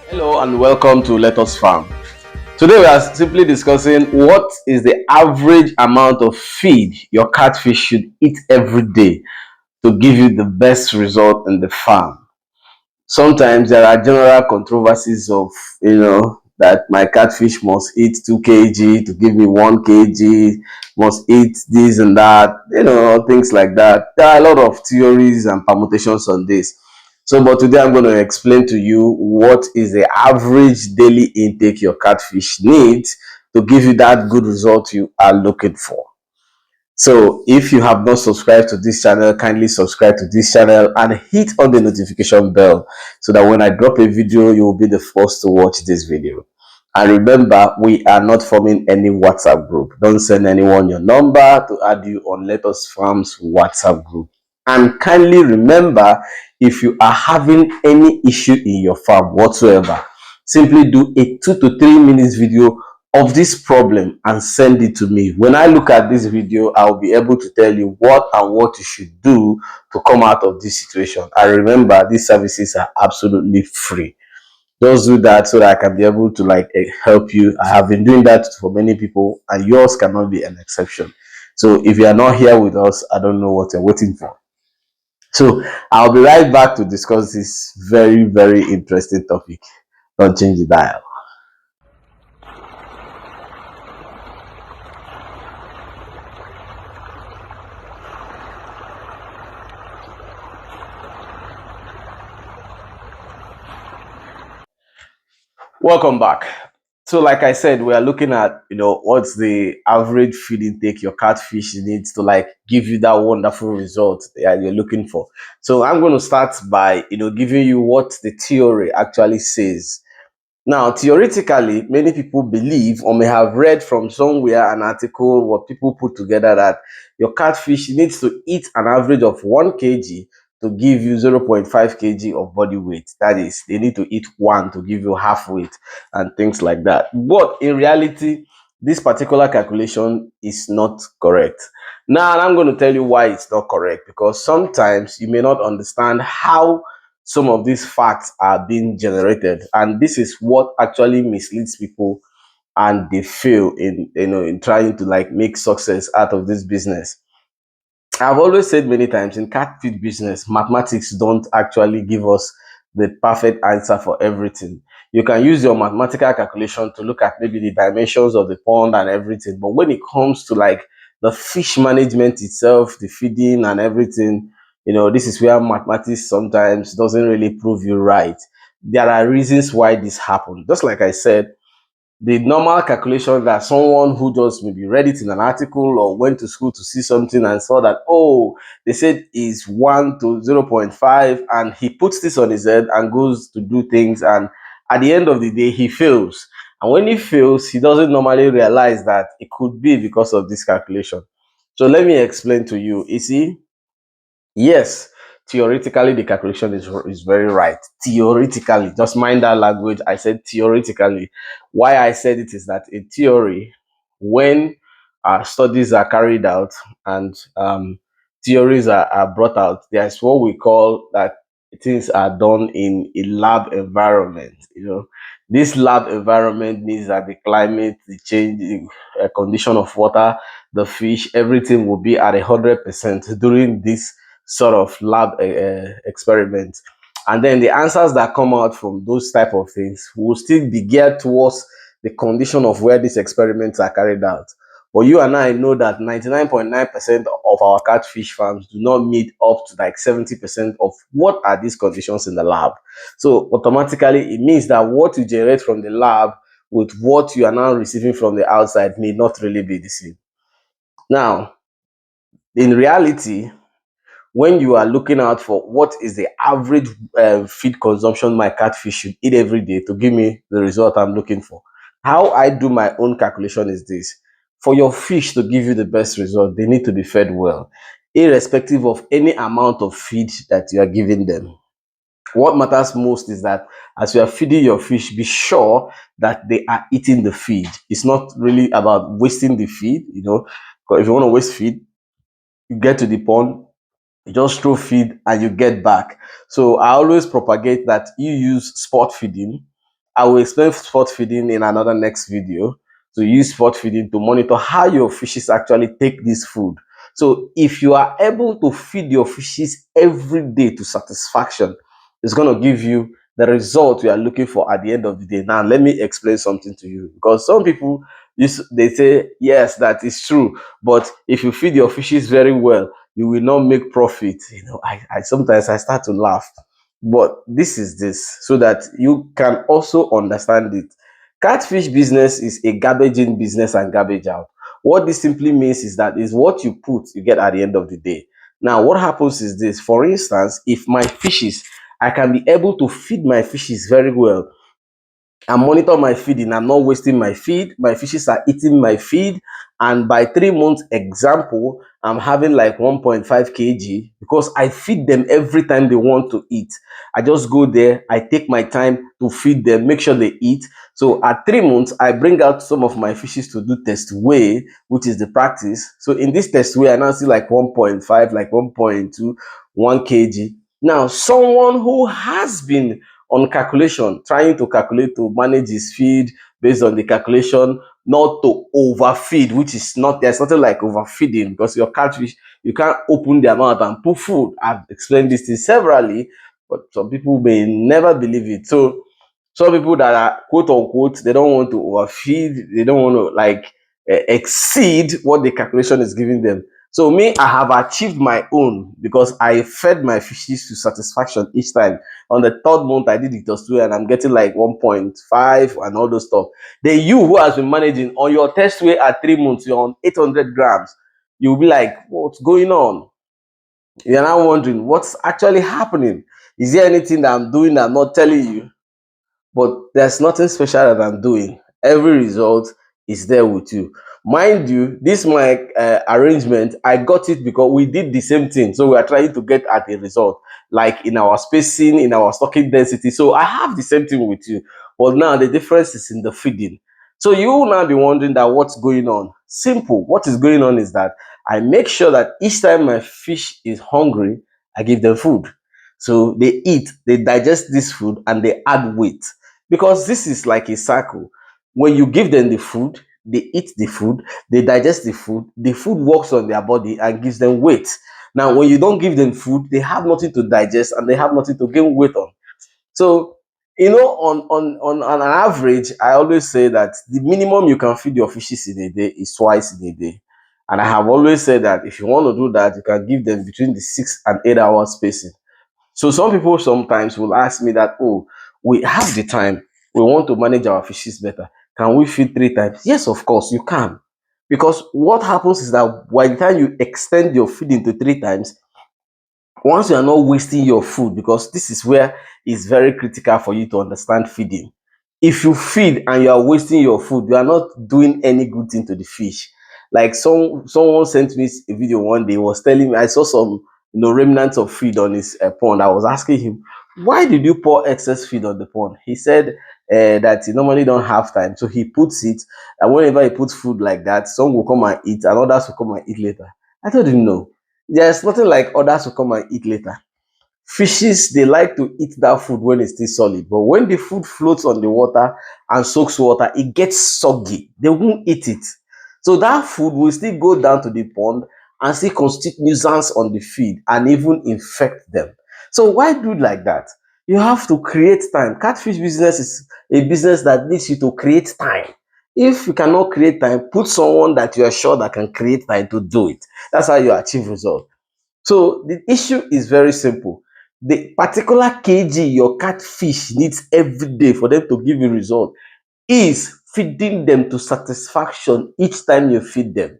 Hello and welcome to Let Us Farm. Today we are simply discussing what is the average amount of feed your catfish should eat every day to give you the best result in the farm. Sometimes there are general controversies of, that my catfish must eat 2 kg to give me 1 kg, must eat this and that, things like that. There are a lot of theories and permutations on this. So, but today I'm going to explain to you what is the average daily intake your catfish needs to give you that good result you are looking for. So if you have not subscribed to this channel, kindly subscribe to this channel and hit on the notification bell so that when I drop a video, you will be the first to watch this video. And remember, we are not forming any WhatsApp group. Don't send anyone your number to add you on Let Us Farm's WhatsApp group. And kindly remember, if you are having any issue in your farm whatsoever, simply do a 2 to 3 minutes video of this problem and send it to me. When I look at this video, I'll be able to tell you what you should do to come out of this situation. And remember, these services are absolutely free. Just do that so that I can be able to help you. I have been doing that for many people, and yours cannot be an exception. So if you are not here with us, I don't know what you're waiting for. So I'll be right back to discuss this very, very interesting topic. Don't change the dial. Welcome back. So, like I said, we are looking at what's the average feed intake your catfish needs to give you that wonderful result that you're looking for. So, I'm going to start by giving you what the theory actually says. Now, theoretically, many people believe or may have read from somewhere an article what people put together that your catfish needs to eat an average of 1 kg to give you 0.5 kg of body weight. That is, they need to eat one to give you half weight and things like that. But in reality, this particular calculation is not correct. Now, I'm going to tell you why it's not correct, because sometimes you may not understand how some of these facts are being generated, and this is what actually misleads people, and they fail in trying to make success out of this business. I've always said many times, in cat feed business, mathematics don't actually give us the perfect answer for everything. You can use your mathematical calculation to look at maybe the dimensions of the pond and everything, but when it comes to the fish management itself, the feeding and everything, this is where mathematics sometimes doesn't really prove you right. There are reasons why this happened. Just like I said, the normal calculation that someone who just maybe read it in an article or went to school to see something and saw that, oh, they said is 1 to 0.5, and he puts this on his head and goes to do things, and at the end of the day he fails. And when he fails, he doesn't normally realize that it could be because of this calculation. So let me explain to you. You see, yes, theoretically the calculation is very right. Theoretically, just mind that language. I said theoretically. Why I said it is that in theory, when studies are carried out and theories are brought out, there's what we call that things are done in a lab environment. This lab environment means that the climate, the change, the condition of water, the fish, everything will be at 100% during this sort of lab experiment, and then the answers that come out from those type of things will still be geared towards the condition of where these experiments are carried out. But you and I know that 99.9% of our catfish farms do not meet up to 70% of what are these conditions in the lab. So automatically it means that what you generate from the lab with what you are now receiving from the outside may not really be the same. Now, in reality, when you are looking out for what is the average feed consumption my catfish should eat every day to give me the result I'm looking for, how I do my own calculation is this: for your fish to give you the best result, they need to be fed well, irrespective of any amount of feed that you are giving them. What matters most is that as you are feeding your fish, be sure that they are eating the feed. It's not really about wasting the feed, because if you want to waste feed, you get to the pond, you just throw feed and you get back. So I always propagate that you use spot feeding. I will explain spot feeding in another next video. To use spot feeding to monitor how your fishes actually take this food. So if you are able to feed your fishes every day to satisfaction, it's going to give you the result you are looking for at the end of the day. Now, let me explain something to you, because some people they say yes, that is true, but if you feed your fishes very well, you will not make profit. I sometimes I start to laugh, but this is this so that you can also understand it. Catfish business is a garbage in business and garbage out. What this simply means is that is what you put, you get at the end of the day. Now, what happens is this. For instance, if my fishes, I can be able to feed my fishes very well and monitor my feeding. I'm not wasting my feed. My fishes are eating my feed. And by 3 months, example, I'm having like 1.5 kg because I feed them every time they want to eat. I just go there, I take my time to feed them, make sure they eat. So at 3 months, I bring out some of my fishes to do test weigh, which is the practice. So in this test weigh, I now see like 1.5, like 1.2, 1 kg. Now, someone who has been on calculation, trying to calculate to manage his feed based on the calculation, not to overfeed, which is not, there's nothing like overfeeding, because your catfish, you can't open their mouth and put food. I've explained this thing severally, but some people may never believe it. So some people that are quote unquote, they don't want to overfeed, they don't want to like exceed what the calculation is giving them. So me, I have achieved my own because I fed my fishes to satisfaction each time. On the third month, I did it was two, and I'm getting like 1.5 and all those stuff. Then you who has been managing on your test weight at 3 months, you're on 800 grams. You'll be like, what's going on? You're now wondering what's actually happening. Is there anything that I'm doing that I'm not telling you? But there's nothing special that I'm doing. Every result is there with you. Mind you, this my arrangement, I got it because we did the same thing. So we are trying to get at a result, like in our spacing, in our stocking density. So I have the same thing with you. But now the difference is in the feeding. So you will now be wondering that what's going on. Simple. What is going on is that I make sure that each time my fish is hungry, I give them food. So they eat, they digest this food, and they add weight, because this is like a cycle. When you give them the food, they eat the food, they digest the food works on their body and gives them weight. Now, when you don't give them food, they have nothing to digest and they have nothing to gain weight on. So, on an average, I always say that the minimum you can feed your fishes in a day is twice in a day. And I have always said that if you want to do that, you can give them between the 6 and 8 hours spacing. So some people sometimes will ask me that, oh, we have the time, we want to manage our fishes better. Can we feed 3 times? Yes, of course, you can. Because what happens is that by the time you extend your feeding to 3 times, once you are not wasting your food, because this is where it's very critical for you to understand feeding. If you feed and you are wasting your food, you are not doing any good thing to the fish. Like someone sent me a video one day, was telling me, I saw some remnants of feed on his pond. I was asking him, why did you pour excess feed on the pond? He said that he normally don't have time, so he puts it, and whenever he puts food like that, some will come and eat and others will come and eat later. I told him no, there's nothing like others will come and eat later. Fishes, they like to eat that food when it's still solid, but when the food floats on the water and soaks water, it gets soggy. They won't eat it. So that food will still go down to the pond and still constitute nuisance on the feed and even infect them. So why do it like that? You have to create time. Catfish business is a business that needs you to create time. If you cannot create time, put someone that you are sure that can create time to do it. That's how you achieve results. So the issue is very simple. The particular kg your catfish needs every day for them to give you result is feeding them to satisfaction each time you feed them.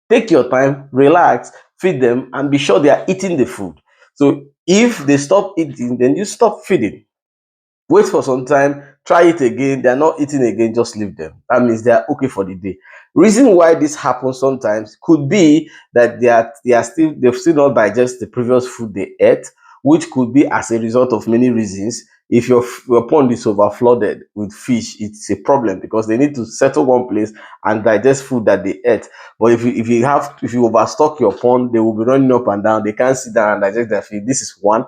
Take your time, relax, feed them, and be sure they are eating the food. So if they stop eating, then you stop feeding. Wait for some time, try it again. They're not eating again, just leave them. That means they are okay for the day. Reason why this happens sometimes could be that they've still not digest the previous food they ate, which could be as a result of many reasons. If your pond is overflooded with fish, it's a problem because they need to settle one place and digest food that they ate. But if you overstock your pond, they will be running up and down. They can't sit down and digest their feed. This is one.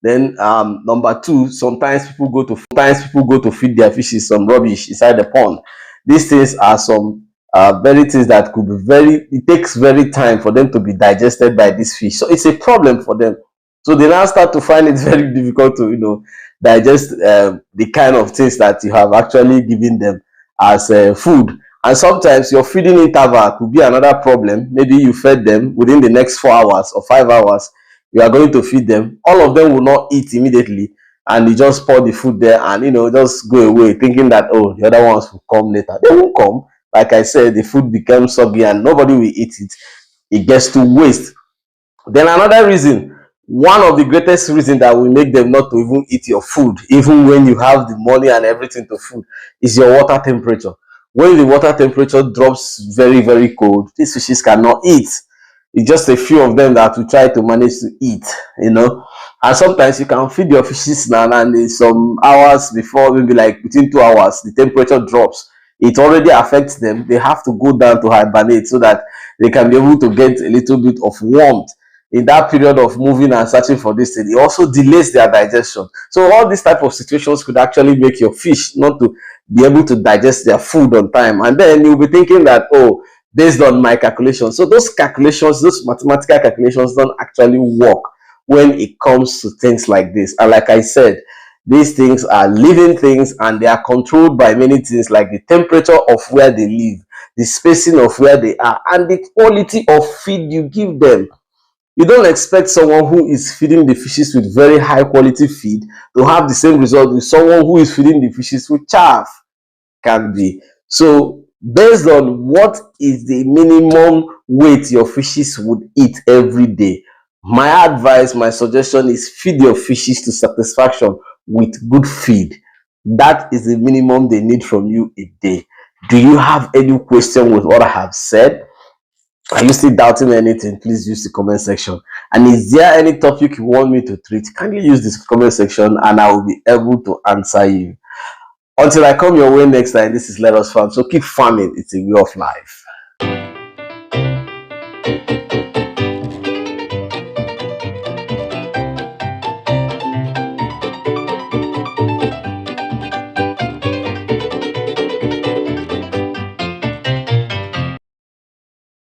Then number two, sometimes people go to feed their fishes some rubbish inside the pond. These things are some very things that could be very, it takes very time for them to be digested by this fish. So it's a problem for them. So they now start to find it very difficult to, digest the kind of things that you have actually given them as food. And sometimes your feeding interval could be another problem. Maybe you fed them within the next 4 hours or 5 hours. You are going to feed them. All of them will not eat immediately, and you just pour the food there and just go away thinking that, oh, the other ones will come later. They won't come. Like I said, the food becomes soggy and nobody will eat it. It gets to waste. Then another reason, one of the greatest reason that will make them not to even eat your food, even when you have the money and everything to food, is your water temperature. When the water temperature drops very, very cold, these fishes cannot eat. It's just a few of them that will try to manage to eat. And sometimes you can feed your fishes now, and in some hours before, maybe like within 2 hours, the temperature drops. It already affects them. They have to go down to hibernate so that they can be able to get a little bit of warmth in that period of moving and searching for this thing. It also delays their digestion. So all these type of situations could actually make your fish not to be able to digest their food on time. And then you'll be thinking that, oh, based on my calculations. So those calculations, those mathematical calculations don't actually work when it comes to things like this. And like I said, these things are living things, and they are controlled by many things like the temperature of where they live, the spacing of where they are, and the quality of feed you give them. You don't expect someone who is feeding the fishes with very high quality feed to have the same result with someone who is feeding the fishes with chaff. Can be. So based on what is the minimum weight your fishes would eat every day, my advice, my suggestion is feed your fishes to satisfaction with good feed. That is the minimum they need from you a day. Do you have any question with what I have said? Are you still doubting anything? Please use the comment section. And is there any topic you want me to treat? Kindly use this comment section and I will be able to answer you. Until I come your way next time, this is Let Us Farm. So keep farming. It's a way of life.